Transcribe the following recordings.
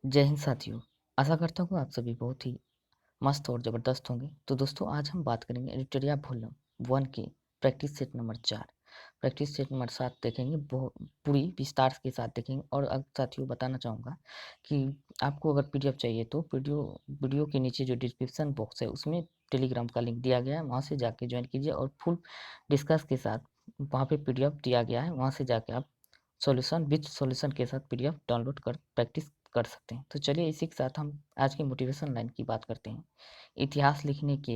जय हिंद साथियों। आशा करता हूँ आप सभी बहुत ही मस्त और ज़बरदस्त होंगे। तो दोस्तों आज हम बात करेंगे एडिटोरिया वॉल्यूम 1 की practice set number 4। Practice set number 7 देखेंगे, पूरी विस्तार के साथ देखेंगे। और अब साथियों बताना चाहूँगा कि आपको अगर पीडीएफ चाहिए तो वीडियो के नीचे जो डिस्क्रिप्शन बॉक्स है उसमें टेलीग्राम का लिंक दिया गया है, वहाँ से जाके ज्वाइन कीजिए और फुल डिस्कस के साथ वहाँ पे पीडीएफ दिया गया है, वहाँ से जाके आप सॉल्यूशन के साथ पीडीएफ डाउनलोड कर प्रैक्टिस कर सकते हैं। तो चलिए इसी के साथ हम आज की मोटिवेशन लाइन की बात करते हैं। इतिहास लिखने के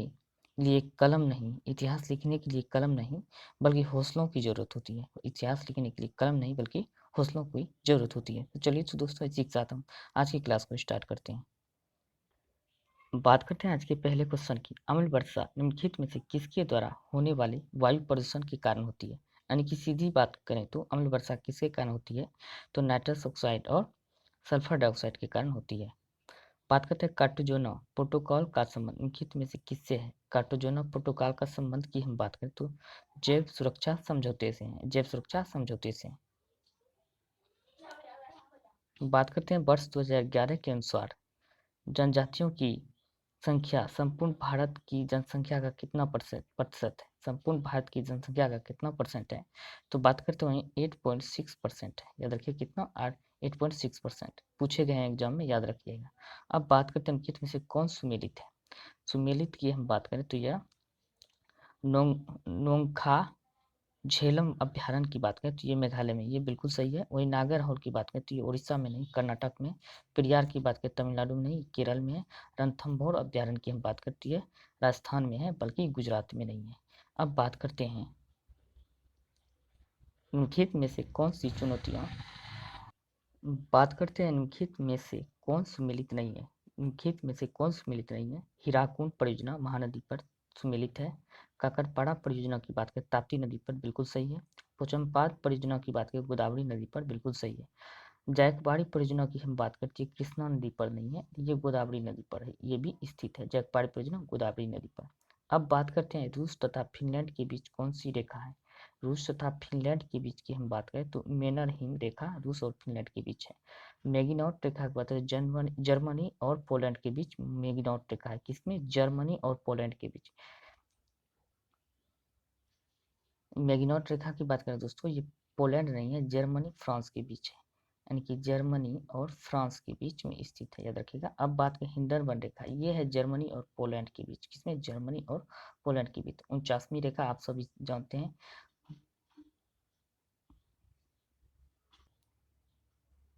लिए कलम नहीं, इतिहास लिखने के लिए कलम नहीं बल्कि हौसलों की ज़रूरत होती है। इतिहास लिखने के लिए कलम नहीं बल्कि हौसलों की ज़रूरत होती है। तो चलिए तो दोस्तों इसी के साथ हम आज की क्लास को स्टार्ट करते हैं। बात करते हैं आज के पहले क्वेश्चन की। अम्ल वर्षा निम्नलिखित में से किसके द्वारा होने वाले वायु प्रदूषण के कारण होती है? यानी कि सीधी बात करें तो अम्ल वर्षा किसके कारण होती है? तो नाइट्रस ऑक्साइड और सल्फर डाइऑक्साइड के कारण होती है। बात करते हैं कार्टेजोना प्रोटोकॉल का संबंध निम्नलिखित में से किससे है? कार्टेजोना प्रोटोकॉल का संबंध की हम बात करें तो जैव सुरक्षा समझौते से है, जैव सुरक्षा समझौते से। बात करते हैं वर्ष 2011 के अनुसार जनजातियों की संख्या संपूर्ण भारत की जनसंख्या का कितना प्रतिशत है? संपूर्ण भारत की जनसंख्या का कितना परसेंट है? तो बात करते हैं 8.6% है। याद रखिए कितना? 8.6% पूछे गए हैं एग्जाम में, याद रखिएगा। अब बात करते हैं कित में से कौन सुमेलित है? सुमेलित की हम बात करें तो यह नोंगखा झेलम अभ्यारण्य की बात करें तो ये मेघालय में, ये बिल्कुल सही है। वही नागरहोल की बात करें तो ये उड़ीसा में नहीं, कर्नाटक में। पेरियार की बात करें तमिलनाडु में नहीं, केरल में है। रणथंभौर अभ्यारण्य की हम बात करती है राजस्थान में है, बल्कि गुजरात में नहीं है। अब बात करते हैं निम्नलिखित में से कौन सी चुनौतियाँ बात करते हैं निम्नलिखित में से कौन सुमेलित नहीं है? निम्नलिखित में से कौन सुमेलित नहीं है? हीराकुंड परियोजना महानदी पर सुमेलित है। काकरपाड़ा परियोजना की बात करें ताप्ती नदी पर, बिल्कुल सही है। पोचमपाद परियोजना की बात करें गोदावरी नदी पर, बिल्कुल सही है। जायकवाड़ी परियोजना की हम बात करते हैं कृष्णा नदी पर नहीं है, ये गोदावरी नदी पर है, ये भी स्थित है जायकवाड़ी परियोजना गोदावरी नदी पर। अब बात करते हैं रूस तथा फिनलैंड के बीच कौन सी रेखा है? रूस तथा फिनलैंड के बीच की हम बात करें तो मेनरहिम रेखा रूस और फिनलैंड के बीच है। मैगिनॉट रेखा की बात करें जर्मनी और पोलैंड के बीच मैगिनॉट रेखा है। किसमें? जर्मनी और पोलैंड के बीच। मैगिनॉट रेखा की बात करें दोस्तों, ये पोलैंड नहीं है, जर्मनी फ्रांस के बीच है। यानी कि जर्मनी और फ्रांस के बीच में स्थित है, याद रखिएगा। अब बात करें हिंडनबर्ग रेखा, ये है जर्मनी और पोलैंड के बीच। किसमें? जर्मनी और पोलैंड के बीच। 49वीं रेखा आप सभी जानते हैं,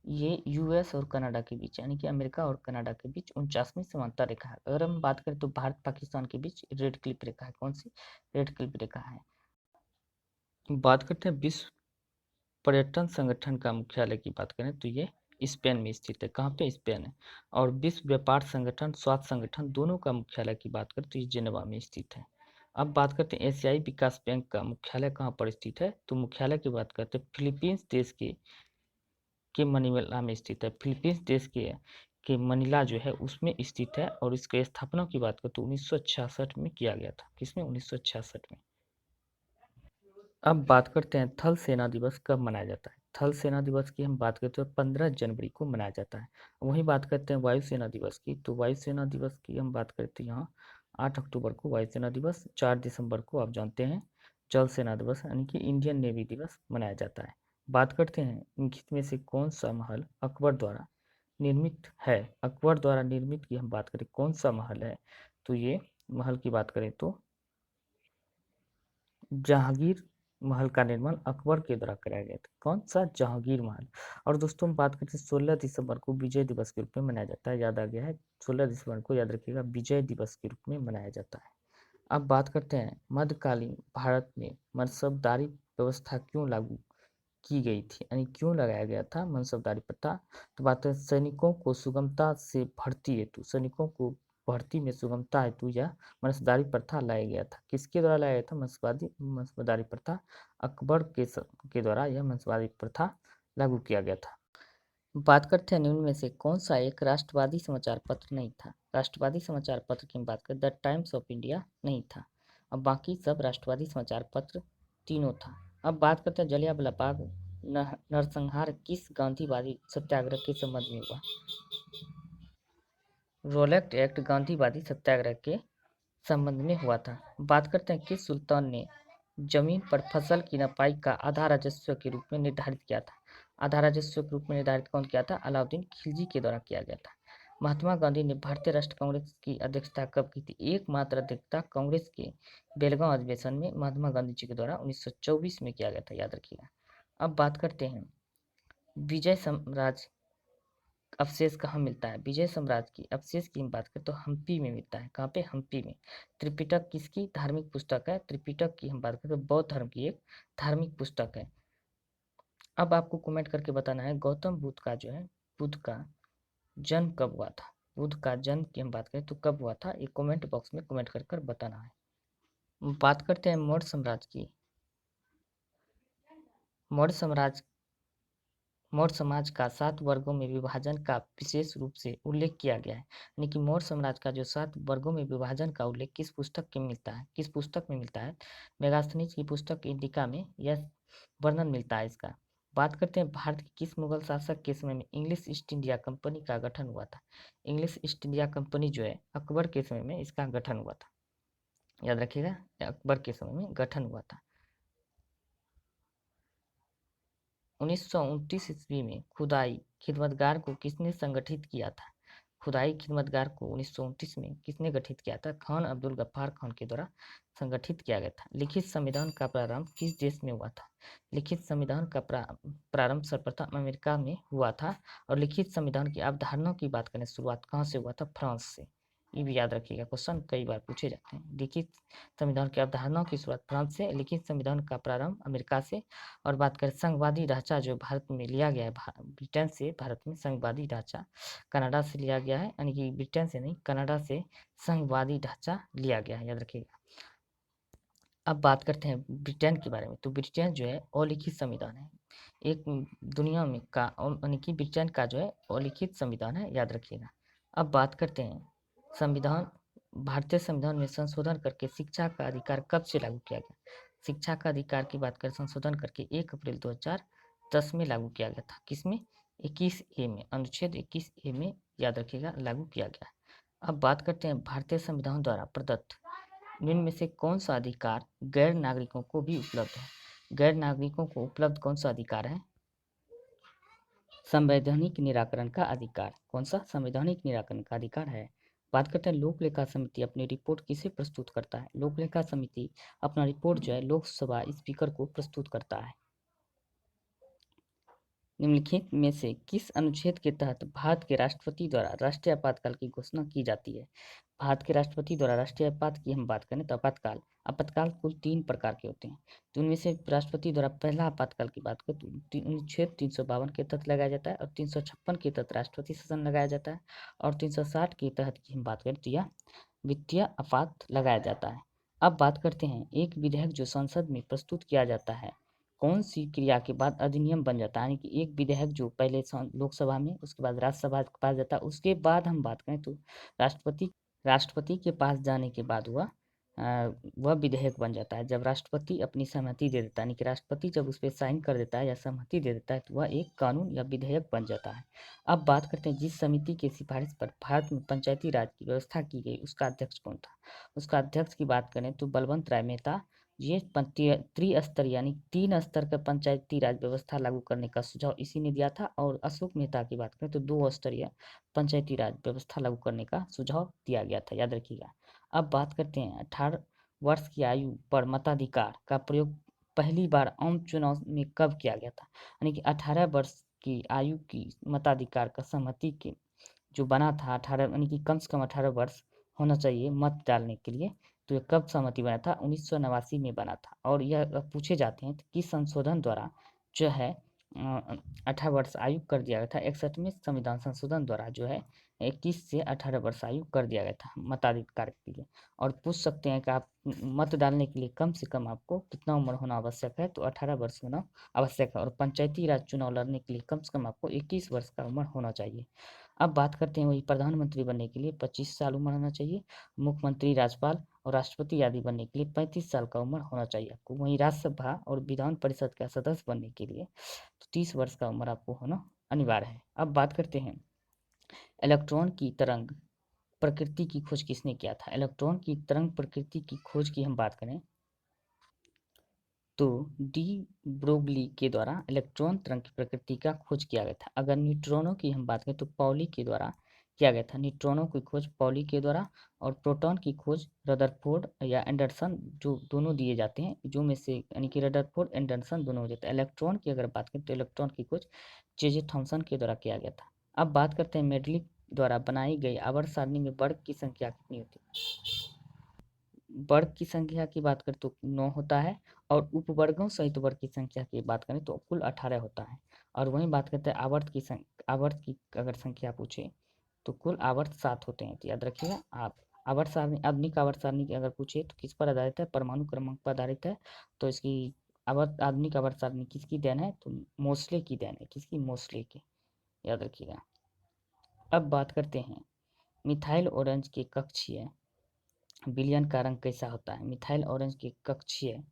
ये यूएस और कनाडा के बीच, यानी कि अमेरिका और कनाडा के बीच 49वीं समांतर रेखा है। अगर हम बात करें तो भारत पाकिस्तान के बीच रेड क्लिफ रेखा है। कौन सी? रेड क्लिफ रेखा है। बात करते हैं विश्व पर्यटन संगठन का मुख्यालय की बात करें तो ये स्पेन में स्थित है। कहाँ पे? स्पेन है। और विश्व व्यापार संगठन, स्वास्थ्य संगठन, दोनों का मुख्यालय की बात करें तो ये जेनेवा में स्थित है। अब बात करते हैं एशियाई विकास बैंक का मुख्यालय कहाँ पर स्थित है? तो मुख्यालय की बात करते हैं फिलीपींस देश के मनीला में स्थित है। फिलीपींस देश के मनीला जो है उसमें स्थित है। और इसके स्थापना की बात करें तो 1966 में किया गया था। किसमें? 1966 में। अब बात करते हैं थल सेना दिवस कब मनाया जाता है? थल सेना दिवस की हम बात करते हैं 15 जनवरी को मनाया जाता है। वहीं बात करते हैं वायुसेना दिवस की, तो वायुसेना दिवस की हम बात करते हैं यहाँ 8 अक्टूबर को वायुसेना दिवस, 4 दिसंबर को आप जानते हैं जल सेना दिवस यानी कि इंडियन नेवी दिवस मनाया जाता है। बात करते हैं निम्नलिखित में से कौन सा महल अकबर द्वारा निर्मित है? अकबर द्वारा निर्मित की हम बात करें कौन सा महल है? तो ये महल की बात करें तो जहांगीर महल का निर्माण अकबर के द्वारा कराया गया था। कौन सा? जहांगीर महल। और दोस्तों हम बात करते हैं 16 दिसंबर को विजय दिवस के रूप में मनाया जाता है। याद आ गया है? 16 दिसंबर को याद रखिएगा विजय दिवस के रूप में मनाया जाता है। अब बात करते हैं मध्यकालीन भारत में मनसबदारी व्यवस्था क्यों लागू की गई थी, यानी क्यों लगाया गया था मनसबदारी प्रथा? तो बात है सैनिकों को सुगमता से भर्ती हेतु, सैनिकों को भर्ती में सुगमता हेतु यह मनसबदारी प्रथा लाया गया था। किसके द्वारा लाया गया था मनसबदारी प्रथा? अकबर के द्वारा यह मनसबदारी प्रथा लागू किया गया था। बात करते हैं निम्न में से कौन सा एक राष्ट्रवादी समाचार पत्र नहीं था? राष्ट्रवादी समाचार पत्र की बात करें द टाइम्स ऑफ इंडिया नहीं था। अब बाकी सब राष्ट्रवादी समाचार पत्र तीनों था। अब बात करते हैं जलियांवाला बाग नरसंहार किस गांधीवादी सत्याग्रह के संबंध में हुआ? रोलेक्ट एक्ट गांधीवादी सत्याग्रह के संबंध में हुआ था। बात करते हैं किस सुल्तान ने जमीन पर फसल की नपाई का आधा राजस्व के रूप में निर्धारित किया था। आधा राजस्व के रूप में निर्धारित कौन किया था? अलाउद्दीन खिलजी के द्वारा किया गया था। महात्मा गांधी ने भारतीय राष्ट्र कांग्रेस की अध्यक्षता कब की थी? एकमात्र अध्यक्षता कांग्रेस के बेलगांव अधिवेशन में महात्मा गांधी जी के द्वारा 1924 में किया गया था, याद रखिएगा। अब बात करते हैं विजय साम्राज्य अवशेष कहाँ मिलता है? विजय साम्राज्य की अवशेष की बात करें तो हम्पी में मिलता है। कहाँ पे? हम्पी में। त्रिपिटक किसकी धार्मिक पुस्तक है? त्रिपिटक की हम बात करें तो बौद्ध धर्म की एक धार्मिक पुस्तक है। अब आपको कमेंट करके बताना है गौतम बुद्ध का जो है बुद्ध का जन्म कब हुआ था? बुद्ध का जन्म की हम बात करें तो कब हुआ था? ये कमेंट बॉक्स में कमेंट कर कर बताना है। बात करते हैं मौर्य साम्राज्य की। मौर्य साम्राज्य मौर्य समाज का 7 वर्गों में विभाजन का विशेष रूप से उल्लेख किया गया है। यानी कि मौर्य साम्राज्य का जो 7 वर्गों में विभाजन का उल्लेख किस पुस्तक में मिलता है? किस पुस्तक में मिलता है? मेगास्थनीज की पुस्तक इंडिका में यह वर्णन मिलता है इसका। बात करते हैं भारत के किस मुगल शासक के समय में इंग्लिश ईस्ट इंडिया कंपनी का गठन हुआ था? इंग्लिश ईस्ट इंडिया कंपनी जो है अकबर के समय में इसका गठन हुआ था, याद रखिएगा, अकबर के समय में गठन हुआ था। 1929 ईस्वी में खुदाई खिदमतगार को किसने संगठित किया था? खुदाई खिदमतगार को 1929 में किसने गठित किया था? खान अब्दुल गफ्फार खान के द्वारा संगठित किया गया था। लिखित संविधान का प्रारंभ किस देश में हुआ था? लिखित संविधान का प्रारंभ सर्वप्रथम अमेरिका में हुआ था। और लिखित संविधान की अवधारणाओं की बात करें शुरुआत कहाँ से हुआ था? फ्रांस से। ये भी याद रखिएगा, क्वेश्चन कई बार पूछे जाते हैं। लिखित संविधान की अवधारणाओं की शुरुआत फ्रांस से, लिखित संविधान का प्रारंभ अमेरिका से। और बात करें संघवादी ढांचा जो भारत में लिया गया है ब्रिटेन से, भारत में संघवादी ढांचा कनाडा से लिया गया है, यानी कि ब्रिटेन से नहीं कनाडा से संघवादी ढांचा लिया गया है, याद रखिएगा। अब बात करते हैं ब्रिटेन के बारे में। तो ब्रिटेन जो है अलिखित संविधान है, एक दुनिया में का यानी कि ब्रिटेन का जो है अलिखित संविधान है, याद रखिएगा। अब बात करते हैं संविधान, भारतीय संविधान में संशोधन करके शिक्षा का अधिकार कब से लागू किया गया? शिक्षा का अधिकार की बात करें संशोधन करके 1 अप्रैल 2010 में लागू किया गया था। किसमें? 21A में, अनुच्छेद 21A में, याद रखिएगा, लागू किया गया। अब बात करते हैं भारतीय संविधान द्वारा प्रदत्त निम्न में से कौन सा अधिकार गैर नागरिकों को भी उपलब्ध है? गैर नागरिकों को उपलब्ध कौन सा अधिकार है? संवैधानिक निराकरण का अधिकार। कौन सा? संवैधानिक निराकरण का अधिकार है। बात करते हैं लोक लेखा समिति अपनी रिपोर्ट किसे प्रस्तुत करता है? लोक लेखा समिति अपना रिपोर्ट जो है लोकसभा स्पीकर को प्रस्तुत करता है। निम्नलिखित में से किस अनुच्छेद के तहत भारत के राष्ट्रपति द्वारा राष्ट्रीय आपातकाल की घोषणा की जाती है? भारत के राष्ट्रपति द्वारा राष्ट्रीय आपात की हम बात करें तो आपातकाल आपातकाल कुल 3 प्रकार के होते हैं। तो उनमें से राष्ट्रपति द्वारा पहला आपातकाल की बात करें तो अनुच्छेद 352 के तहत लगाया जाता है, और 356 के तहत राष्ट्रपति शासन लगाया जाता है, और 360 के तहत की हम बात करें तो यह वित्तीय आपात लगाया जाता है। अब बात करते हैं एक विधेयक जो संसद में प्रस्तुत किया जाता है कौन सी क्रिया के बाद अधिनियम बन जाता है? यानी कि एक विधेयक जो पहले लोकसभा में, उसके बाद राज्यसभा के पास जाता है, उसके बाद हम बात करें तो राष्ट्रपति के पास जाने के बाद वह विधेयक बन जाता है। जब राष्ट्रपति अपनी सहमति दे देता है, यानी कि राष्ट्रपति जब उस पर साइन कर देता है या सहमति दे देता है, तो वह एक कानून या विधेयक बन जाता है। अब बात करते हैं जिस समिति की सिफारिश पर भारत में पंचायती राज की व्यवस्था की गई उसका अध्यक्ष कौन था? उसका अध्यक्ष की बात करें तो बलवंत राय मेहता। ये त्रिस्तरीय यानी 3 स्तर का पंचायती राज व्यवस्था लागू करने का सुझाव इसी ने दिया था। और अशोक मेहता की बात करें तो 2 स्तरीय पंचायती राज व्यवस्था लागू करने का सुझाव दिया गया था, याद रखिएगा। अब बात करते हैं 18 वर्ष की आयु पर मताधिकार का प्रयोग पहली बार आम चुनाव में कब किया गया था? यानी कि 18 वर्ष की आयु की मताधिकार का सहमति के जो बना था 18 यानी कि कम से कम 18 वर्ष होना चाहिए मत डालने के लिए। तो ये कब सहमति बना था? 1989 में बना था। और यह पूछे जाते हैं कि संशोधन द्वारा जो है 18 वर्ष आयु कर दिया गया था। 61वें संविधान संशोधन द्वारा जो है 21 से 18 वर्ष आयु कर दिया गया था मताधिकार के लिए। और पूछ सकते हैं कि आप मत डालने के लिए कम से कम आपको कितना उम्र होना आवश्यक है? तो 18 वर्ष होना आवश्यक है। और पंचायती राज चुनाव लड़ने के लिए कम से कम आपको 21 वर्ष का उम्र होना चाहिए। अब बात करते हैं वही प्रधानमंत्री बनने के लिए 25 साल उम्र होना चाहिए, मुख्यमंत्री, राज्यपाल और राष्ट्रपति आदि बनने के लिए 35 साल का उम्र होना चाहिए आपको। वहीं राज्यसभा और विधान परिषद का सदस्य बनने के लिए तो 30 वर्ष का उम्र आपको होना अनिवार्य है। अब बात करते हैं इलेक्ट्रॉन की तरंग प्रकृति की खोज किसने किया था? इलेक्ट्रॉन की तरंग प्रकृति की खोज की हम बात करें तो डी ब्रोगली के द्वारा इलेक्ट्रॉन तरंग की प्रकृति का खोज किया गया था। अगर न्यूट्रॉनों की हम बात करें तो पाउली के द्वारा किया गया था। न्यूट्रॉनों की खोज पाउली के द्वारा और प्रोटॉन की खोज रदरफोर्ड या एंडरसन, जो दोनों दिए जाते हैं, जो में से यानी कि रदरफोर्ड एंडरसन दोनों हो जाते हैं। इलेक्ट्रॉन की अगर बात करें तो इलेक्ट्रॉन की खोज जे थॉमसन के द्वारा किया गया था। अब बात करते हैं मेडली द्वारा बनाई गई आवर्त सारणी में वर्ग की संख्या कितनी होती है? वर्ग की संख्या की बात करें तो 9 होता है, और उपवर्गों सहित वर्ग की संख्या की बात करें तो कुल 18 होता है। और वहीं बात करते हैं आवर्त की अगर संख्या पूछे तो कुल आवर्त 7 होते हैं। तो याद रखिएगा आप। आवर्त सारणी, आधुनिक आवर्त सारणी की अगर पूछे तो किस पर आधारित है? परमाणु क्रमांक पर आधारित है। तो इसकी आधुनिक आवर्त सारणी किसकी देन है? तो मोस्ले की देन है। किसकी? मोस्ले की। याद रखिएगा। अब बात करते हैं मिथाइल ऑरेंज के कक्षीय विलयन का रंग कैसा होता है? मिथाइल ऑरेंज के कक्षीय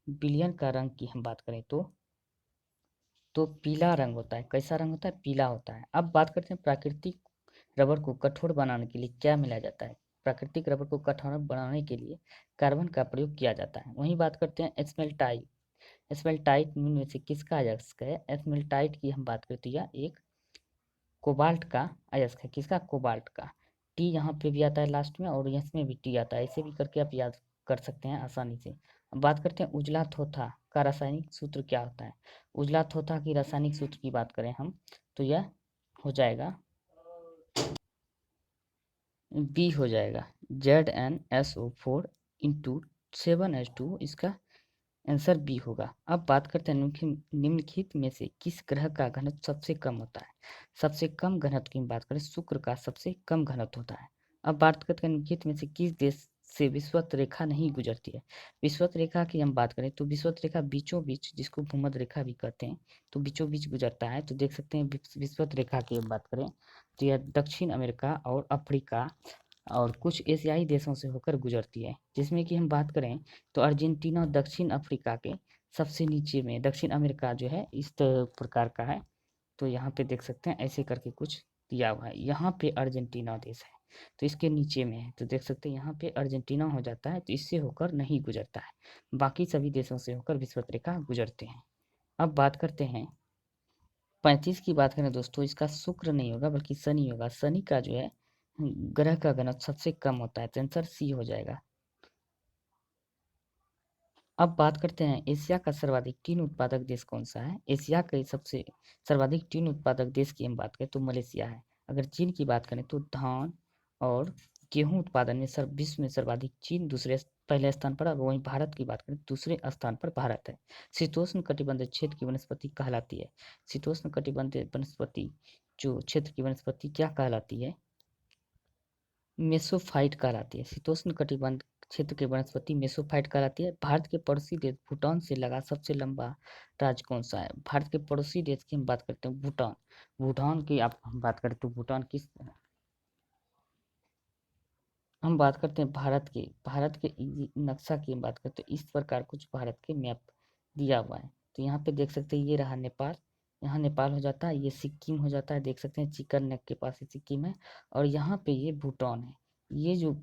विलयन का रंग की हम बात करें तो पीला रंग होता है। कैसा रंग होता है? पीला होता है। अब बात करते हैं प्राकृतिक रबर को कठोर बनाने के लिए क्या मिलाया जाता है? प्राकृतिक रबर को कठोर बनाने के लिए कार्बन का प्रयोग किया जाता है। वहीं बात करते हैं एस्मेल्टाइट। एस्मेल्टाइट निम्न में से किसका अयस्क है? एस्मेल्टाइट की हम बात करते हैं यह एक कोबाल्ट का अयस्क है। किसका? कोबाल्ट का। टी यहाँ पे भी आता है लास्ट में, और इसमें भी टी आता है। ऐसे भी करके आप याद कर सकते हैं आसानी से। अब बात करते हैं उजला थोथा का रासायनिक सूत्र क्या होता है? उजला थोथा की रासायनिक सूत्र की बात करें हम तो यह हो जाएगा बी हो जाएगा ZnSO4 इंटू 7H2। इसका आंसर बी होगा। अब बात करते हैं निम्नलिखित में से किस ग्रह का घनत्व सबसे कम होता है? सबसे कम घनत्व की बात करें शुक्र का सबसे कम घनत्व होता है। अब बात करते हैं निम्नलिखित में से किस देश से विषुवत रेखा नहीं गुजरती है? विषुवत रेखा की हम बात करें तो विषुवत रेखा बीचों बीच, जिसको भूमध्य रेखा भी कहते हैं, तो बीचों बीच गुजरता है। तो देख सकते हैं विषुवत रेखा की हम बात करें तो यह दक्षिण अमेरिका और अफ्रीका और कुछ एशियाई देशों से होकर गुजरती है। जिसमें कि हम बात करें तो अर्जेंटीना और दक्षिण अफ्रीका के सबसे नीचे में, दक्षिण अमेरिका जो है इस प्रकार का है। तो यहाँ पे देख सकते हैं ऐसे करके कुछ दिया हुआ है। यहाँ पे अर्जेंटीना देश है तो इसके नीचे में है। तो देख सकते हैं यहाँ पे अर्जेंटीना हो जाता है, तो इससे होकर नहीं गुजरता है। बाकी सभी देशों से होकर विषुवत रेखा गुजरते हैं। अब बात करते हैं 35 की बात करें दोस्तों, इसका शुक्र नहीं होगा बल्कि शनि होगा। शनि का जो है ग्रह का घनत्व सबसे कम होता है। तो आंसर सी हो जाएगा। अब बात करते हैं एशिया का सर्वाधिक टीन उत्पादक देश कौन सा है? एशिया के सबसे सर्वाधिक टीन उत्पादक देश की हम बात करें तो मलेशिया है। अगर चीन की बात करें तो धान और गेहूं उत्पादन में विश्व में सर्वाधिक चीन पहले स्थान पर, और वहीं भारत की बात करें दूसरे स्थान पर भारत है। शीतोष्ण कटिबंधीय क्षेत्र की वनस्पति कहलाती है। शीतोष्ण कटिबंधीय वनस्पति जो क्षेत्र की वनस्पति क्या कहलाती है? मेसोफाइट कहलाती है। शीतोष्ण कटिबंध क्षेत्र की वनस्पति मेसोफाइट कहलाती है। भारत के पड़ोसी देश भूटान से लगा सबसे लंबा राज्य कौन सा है? भारत के पड़ोसी देश की हम बात करते हैं भूटान। भूटान की आप हम बात करें तो भूटान किस, हम बात करते हैं भारत के नक्शा की हम बात करते हैं। इस प्रकार कुछ भारत के मैप दिया हुआ है। तो यहाँ पे देख सकते हैं ये रहा नेपाल, यहाँ नेपाल हो जाता है, ये सिक्किम हो जाता है। देख सकते हैं चिकन नेक के पास ही सिक्किम है, और यहाँ पे ये भूटान है। ये जो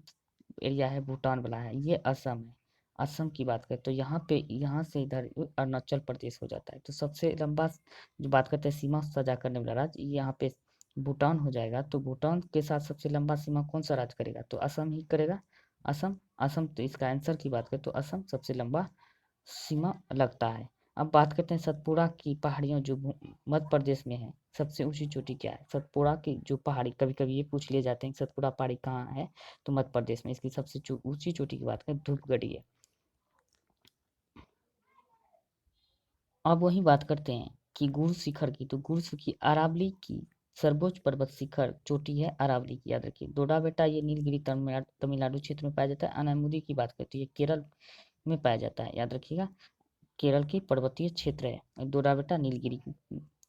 एरिया है भूटान वाला है, ये असम है। असम की बात करें तो यहाँ पे, यहाँ से इधर अरुणाचल प्रदेश हो जाता है। तो सबसे लंबा जो बात करते हैं सीमा साझा करने वाला राज्य, यहाँ पे भूटान हो जाएगा। तो भूटान के साथ सबसे लंबा सीमा कौन सा राज्य करेगा? तो असम ही करेगा। असम। असम, तो इसका आंसर की बात करें तो असम सबसे लंबा सीमा लगता है। अब बात करते हैं सतपुड़ा की पहाड़ियों जो मध्य प्रदेश में है, सबसे ऊंची चोटी क्या है? सतपुड़ा की जो पहाड़ी, कभी कभी ये पूछ लिए जाते हैं कि सतपुड़ा पहाड़ी कहाँ है, तो मध्य प्रदेश में। इसकी सबसे ऊंची चोटी की बात करें धूपगढ़ी है। अब वही बात करते हैं कि गुरु शिखर की, तो गुरु की अरावली की सर्वोच्च पर्वत शिखर चोटी है अरावली की। याद रखिए। डोडा बेटा ये नीलगिरी तमिलनाडु क्षेत्र में पाया जाता है। अनामुदी की बात करते हैं ये केरल में पाया जाता है। याद रखिएगा, केरल की पर्वतीय क्षेत्र है। डोराबेटा नीलगिरी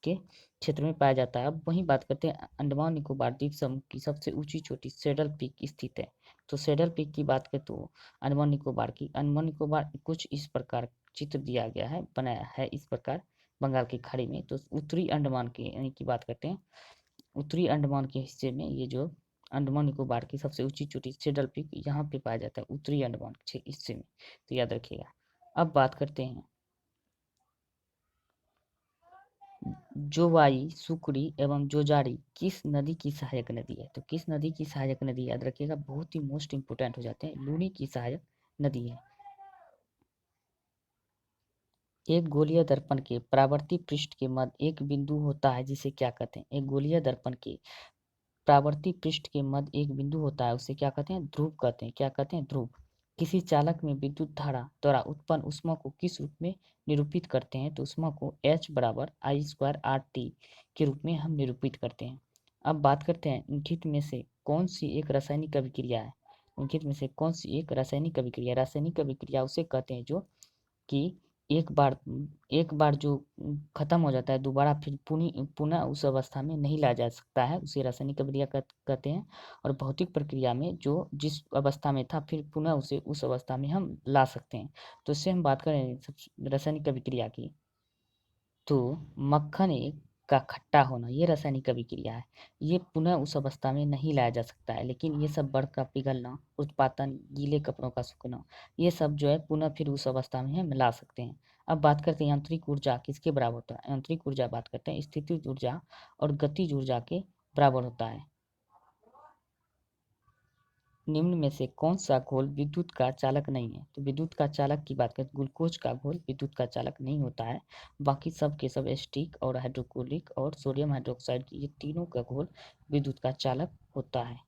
के क्षेत्र में पाया जाता है। अब वहीं बात करते हैं अंडमान निकोबार द्वीप समूह की सबसे ऊंची चोटी सैडल पीक स्थित है। तो सैडल पीक की बात करें तो अंडमान निकोबार कुछ इस प्रकार चित्र दिया गया है, बनाया है इस प्रकार बंगाल की खाड़ी में। तो उत्तरी अंडमान की यानी कि बात करते हैं उत्तरी अंडमान के हिस्से में ये जो अंडमान निकोबार की सबसे ऊंची चोटी सेडल पीक यहाँ पे पाया जाता है, उत्तरी अंडमान के हिस्से में, तो याद रखिएगा। अब बात करते हैं जोवाई, सुकरी एवं जोजारी किस नदी की सहायक नदी है? तो किस नदी की सहायक नदी, याद रखिएगा, बहुत ही मोस्ट इंपोर्टेंट हो जाते हैं, लूनी की सहायक नदी है। एक गोलीय दर्पण के परावर्ती पृष्ठ के मध्य एक बिंदु होता है जिसे क्या कहते हैं? एक गोलीय दर्पण के परावर्ती पृष्ठ के मध्य एक बिंदु होता है, उसे क्या कहते हैं? ध्रुव कहते हैं। क्या कहते हैं? ध्रुव। किसी चालक में विद्युत धारा द्वारा उत्पन्न ऊष्मा को किस रूप में निरूपित करते हैं? तो ऊष्मा को H बराबर I²RT के रूप में हम निरूपित करते हैं। अब बात करते हैं निम्नलिखित में से कौन सी एक रासायनिक अभिक्रिया है? निम्नलिखित में से कौन सी एक रासायनिक अभिक्रिया? रासायनिक अभिक्रिया उसे कहते हैं जो कि एक बार जो खत्म हो जाता है, दोबारा फिर पुनः उस अवस्था में नहीं लाया जा सकता है, उसे रासायनिक अभिक्रिया कहते हैं। और भौतिक प्रक्रिया में जो जिस अवस्था में था फिर पुनः उसे उस अवस्था में हम ला सकते हैं। तो इससे हम बात करें रासायनिक अभिक्रिया की, तो मक्खन एक का खट्टा होना ये रासायनिक अभिक्रिया है। ये पुनः उस अवस्था में नहीं लाया जा सकता है, लेकिन ये सब बर्फ का पिघलना, उत्पादन, गीले कपड़ों का सूखना, ये सब जो है पुनः फिर उस अवस्था में हम ला सकते हैं। अब बात करते हैं यांत्रिक ऊर्जा किसके बराबर होता है? यांत्रिक ऊर्जा बात करते हैं स्थितिज ऊर्जा और गतिज ऊर्जा के बराबर होता है। निम्न में से कौन सा घोल विद्युत का चालक नहीं है? तो विद्युत का चालक की बात करें, ग्लूकोज का घोल विद्युत का चालक नहीं होता है। बाकी सब के सब एसिटिक और हाइड्रोक्लोरिक और सोडियम हाइड्रोक्साइड, ये तीनों का घोल विद्युत का चालक होता है।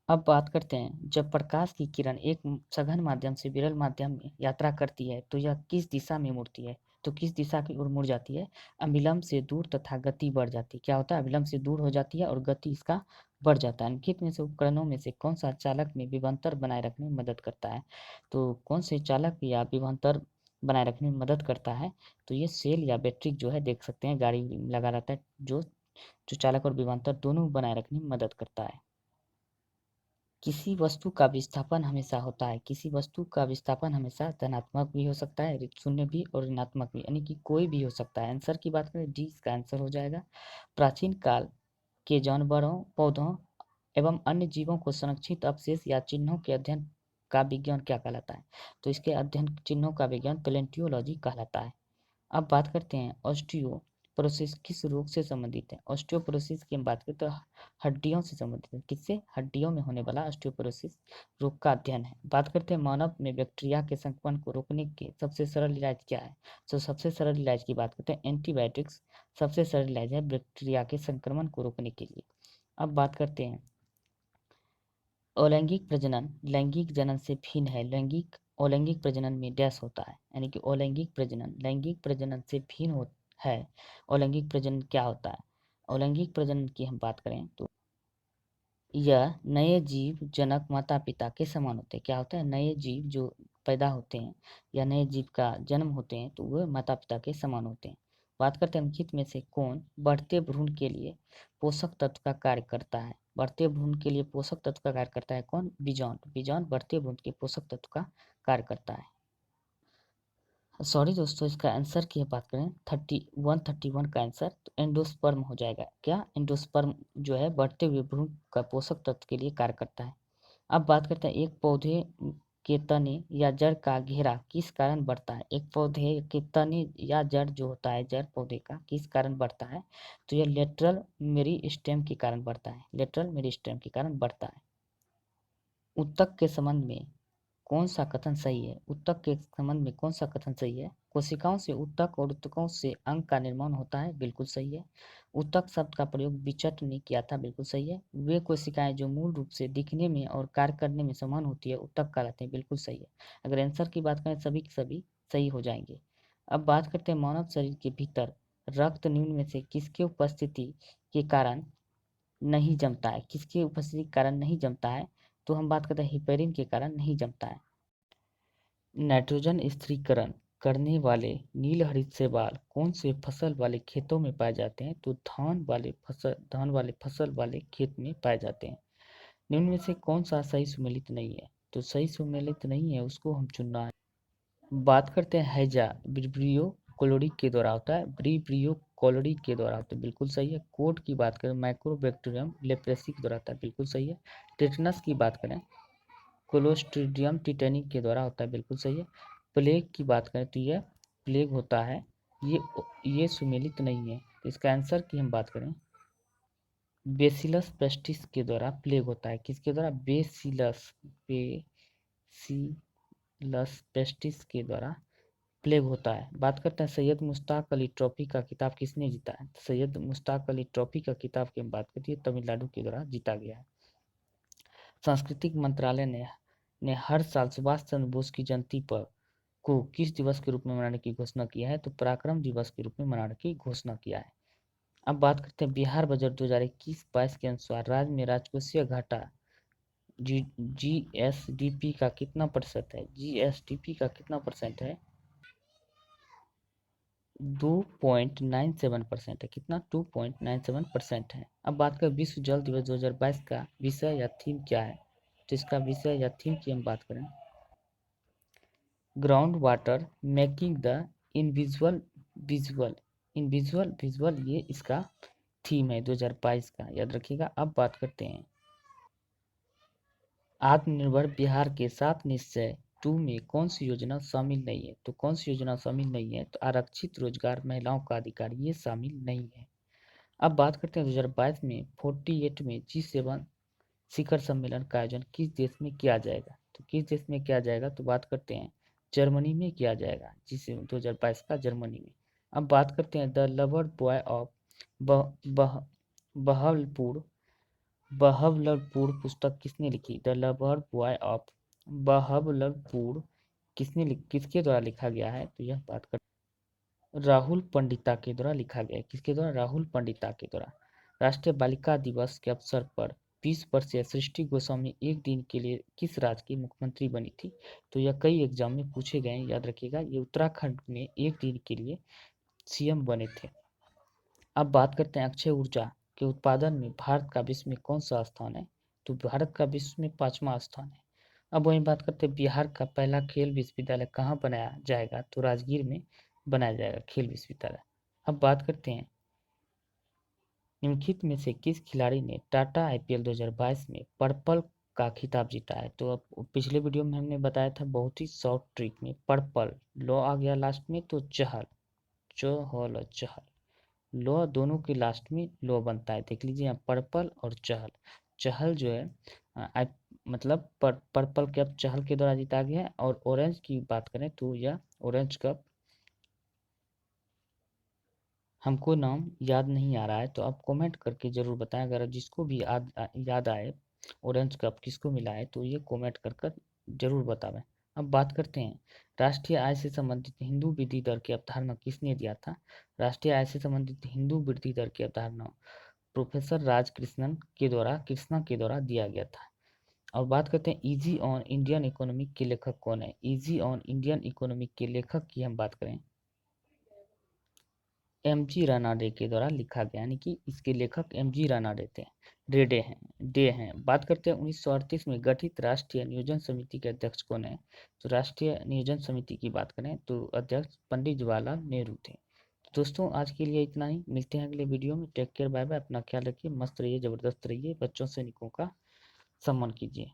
अब बात करते हैं जब प्रकाश की किरण एक सघन माध्यम से विरल माध्यम में यात्रा करती है तो यह किस दिशा में मुड़ती है? तो किस दिशा की ओर मुड़ जाती है? अविलंब से दूर तथा गति बढ़ जाती है। क्या होता है? अविलंब से दूर हो जाती है और गति इसका बढ़ जाता है। निम्नलिखित में से उपकरणों में से कौन सा चालक में विभवांतर बनाए रखने में मदद करता है? तो कौन से चालक या विभवांतर बनाए रखने में मदद करता है? तो ये सेल या बैटरी जो है, देख सकते हैं गाड़ी लगा रहता है, जो जो चालक और विभवांतर दोनों बनाए रखने में मदद करता है। किसी वस्तु का विस्थापन हमेशा होता है, किसी वस्तु का विस्थापन हमेशा धनात्मक भी हो सकता है, शून्य भी और ऋणात्मक भी, यानी कि कोई भी हो सकता है। आंसर की बात करें, डी इसका आंसर हो जाएगा। प्राचीन काल के जानवरों, पौधों एवं अन्य जीवों को संरक्षित अवशेष या चिन्हों के अध्ययन का विज्ञान क्या कहलाता है? तो इसके अध्ययन चिन्हों का विज्ञान पैलेंटियोलॉजी कहलाता है। अब बात करते हैं ऑस्टियोपोरोसिस किस रोग से संबंधित है? ऑस्टियोपोरोसिस की हम बात करें तो हड्डियों से संबंधित है। किससे? हड्डियों में होने वाला ऑस्टियोपोरोसिस रोग का अध्ययन है। बात करते हैं मानव में बैक्टीरिया के संक्रमण को रोकने के सबसे सरल इलाज क्या है? तो सबसे सरल इलाज की बात करते हैं एंटीबायोटिक्स सबसे सरल इलाज है बैक्टीरिया के संक्रमण को रोकने के लिए। अब बात करते हैं अलैंगिक प्रजनन लैंगिक जनन से भिन्न है। अलैंगिक प्रजनन में डैश होता है, यानी कि अलैंगिक प्रजनन लैंगिक प्रजनन से भिन्न है। अलैंगिक प्रजनन क्या होता है? अलैंगिक प्रजनन की हम बात करें तो यह नए जीव जनक माता पिता के समान होते हैं। क्या होता है? नए जीव जो पैदा होते हैं या नए जीव का जन्म होते हैं तो वह माता पिता के समान होते हैं। बात करते हैं निम्नलिखित में से कौन बढ़ते भ्रूण के लिए पोषक तत्व का कार्य करता है? बढ़ते भ्रूण के लिए पोषक तत्व का कार्य करता है कौन? बीजांड। बीजांड बढ़ते भ्रूण के पोषक तत्व का कार्य करता है। सॉरी दोस्तों, इसका आंसर की बात करें 131 का आंसर तो एंडोस्पर्म हो जाएगा। क्या? एंडोस्पर्म जो है बढ़ते हुए भ्रूण का पोषक तत्व के लिए कार्य करता है। अब बात करते हैं एक पौधे के तने या जड़ का घेरा किस कारण बढ़ता है? एक पौधे के तने या जड़ जो होता है, जड़ पौधे का किस कारण बढ़ता है? तो यह लेटरल मेरिस्टेम के कारण बढ़ता है, लेटरल मेरिस्टेम के कारण बढ़ता है। उत्तक के संबंध में कौन सा कथन सही है? उत्तक के संबंध में कौन सा कथन सही है? कोशिकाओं से उत्तक और उत्तकों से अंग का निर्माण होता है, बिल्कुल सही है। उत्तक शब्द का प्रयोग विचट ने किया था, बिल्कुल सही है। वे कोशिकाएं जो मूल रूप से दिखने में और कार्य करने में समान होती है उत्तक कहलाते हैं, बिल्कुल सही है। अगर आंसर की बात करें सभी के सभी सही हो जाएंगे। अब बात करते हैं मानव शरीर के भीतर रक्त निम्न में से किसके उपस्थिति के कारण नहीं जमता है? किसकी उपस्थिति के कारण नहीं जमता है? तो हम बात करते हैं हिपेरिन के कारण नहीं जमता है। नाइट्रोजन स्थिरीकरण करने वाले नील हरित शैवाल कौन से फसल वाले खेतों में पाए जाते हैं? तो धान वाले फसल वाले खेत में पाए जाते हैं। निम्न में से कौन सा सही सुमेलित नहीं है? तो सही सुमेलित नहीं है उसको हम चुनना है। बात करते हैं हैजा विब्रियो कोलोरी के द्वारा होता है, ब्रीब्रियो कोलोरी के द्वारा होता है, बिल्कुल सही है। कोड की बात करें माइक्रोबैक्टीरियम लेप्रेसी के द्वारा होता है, बिल्कुल सही है। टेटनस की बात करें क्लोस्ट्रीडियम टिटेनी के द्वारा होता है, बिल्कुल सही है। प्लेग की बात करें तो यह प्लेग होता है, ये सुमेलित नहीं है। तो इसका आंसर की हम बात करें बेसिलस पेस्टिस के द्वारा प्लेग होता है। किसके द्वारा? बेसिलस पेस्टिस के द्वारा प्लेग होता है। बात करते हैं सैयद मुश्ताक अली ट्रॉफी का खिताब किसने जीता है? सैयद मुश्ताक अली ट्रॉफी का खिताब की हम बात करते हैं तमिलनाडु के द्वारा जीता गया है। सांस्कृतिक मंत्रालय ने हर साल सुभाष चंद्र बोस की जयंती पर को किस दिवस के रूप में मनाने की घोषणा किया है? तो पराक्रम दिवस के रूप में मनाने की घोषणा किया है। अब बात करते हैं बिहार बजट 2021-22 के अनुसार राज्य में राजकोषीय घाटा जीएसडीपी का कितना प्रतिशत है? जीएसडीपी का कितना परसेंट है? 2.97% है। कितना? 2.97% है। अब बात करें विश्व जल दिवस 2022 का विषय या थीम क्या है? तो इसका विषय या थीम की हम बात करें ground water making the invisible visible, invisible visible, ये इसका थीम है 2022 का, याद रखिएगा। अब बात करते हैं आत्मनिर्भर बिहार के 7 निश्चय 2 में कौन सी योजना शामिल नहीं है? तो कौन सी योजना शामिल नहीं है? तो आरक्षित रोजगार महिलाओं का अधिकार, ये शामिल नहीं है। अब बात करते हैं 2022 में 48 में G7 शिखर सम्मेलन का आयोजन किस देश में किया जाएगा? तो किस देश में किया जाएगा? तो बात करते हैं जर्मनी में किया जाएगा, जिसे 2022 का जर्मनी में। अब बात करते हैं the lover boy of Bahalpur Bahawalpur पुस्तक किसने लिखी? The lover boy of Bahawalpur किसके द्वारा लिखा गया है? तो यह बात कर राहुल पंडिता के द्वारा लिखा गया है। किसके द्वारा? राहुल पंडिता के द्वारा। राष्ट्रीय बालिका दिवस के अवसर पर 20 वर्षीय सृष्टि गोस्वामी एक दिन के लिए किस राज्य की मुख्यमंत्री बनी थी? तो यह कई एग्जाम में पूछे गए हैं, याद रखिएगा। ये उत्तराखंड में एक दिन के लिए सीएम बने थे। अब बात करते हैं अक्षय ऊर्जा के उत्पादन में भारत का विश्व में कौन सा स्थान है? तो भारत का विश्व में 5वां स्थान है। अब वहीं बात करते हैं बिहार का पहला खेल विश्वविद्यालय कहाँ बनाया जाएगा? तो राजगीर में बनाया जाएगा खेल विश्वविद्यालय। अब बात करते हैं निम्नलिखित में से किस खिलाड़ी ने टाटा आईपीएल 2022 में पर्पल का खिताब जीता है? तो अब पिछले वीडियो में हमने बताया था बहुत ही शॉर्ट ट्रिक में पर्पल लो आ गया लास्ट में, तो चहल लो दोनों के लास्ट में लो बनता है। देख लीजिए यहाँ पर्पल और चहल। चहल जो है मतलब पर्पल कप चहल के द्वारा जीता गया है। और ऑरेंज की बात करें तो यह ऑरेंज कप हमको नाम याद नहीं आ रहा है, तो आप कमेंट करके ज़रूर बताएं। अगर जिसको भी याद आए ऑरेंज कप किसको मिला है तो ये कमेंट कर जरूर बतावें। अब बात करते हैं राष्ट्रीय आय से संबंधित हिंदू वृद्धि दर की अवधारणा किसने दिया था? राष्ट्रीय आय से संबंधित हिंदू वृद्धि दर की अवधारणा प्रोफेसर कृष्णा के द्वारा दिया गया था। और बात करते हैं इजी ऑन इंडियन इकोनॉमिक के लेखक कौन है? इजी ऑन इंडियन इकोनॉमिक के लेखक की हम बात करें एमजी रानाडे के द्वारा लिखा गया, यानी कि इसके लेखक एमजी रानाडे थे डे हैं। बात करते हैं 1938 में गठित राष्ट्रीय नियोजन समिति के अध्यक्ष कौन है? तो राष्ट्रीय नियोजन समिति की बात करें तो अध्यक्ष पंडित जवाहरलाल नेहरू थे। तो दोस्तों आज के लिए इतना ही, मिलते हैं अगले वीडियो में। टेक केयर, बाय बाय, अपना ख्याल रखिए, मस्त रहिए, जबरदस्त रहिए, बच्चों सैनिकों का सम्मान कीजिए।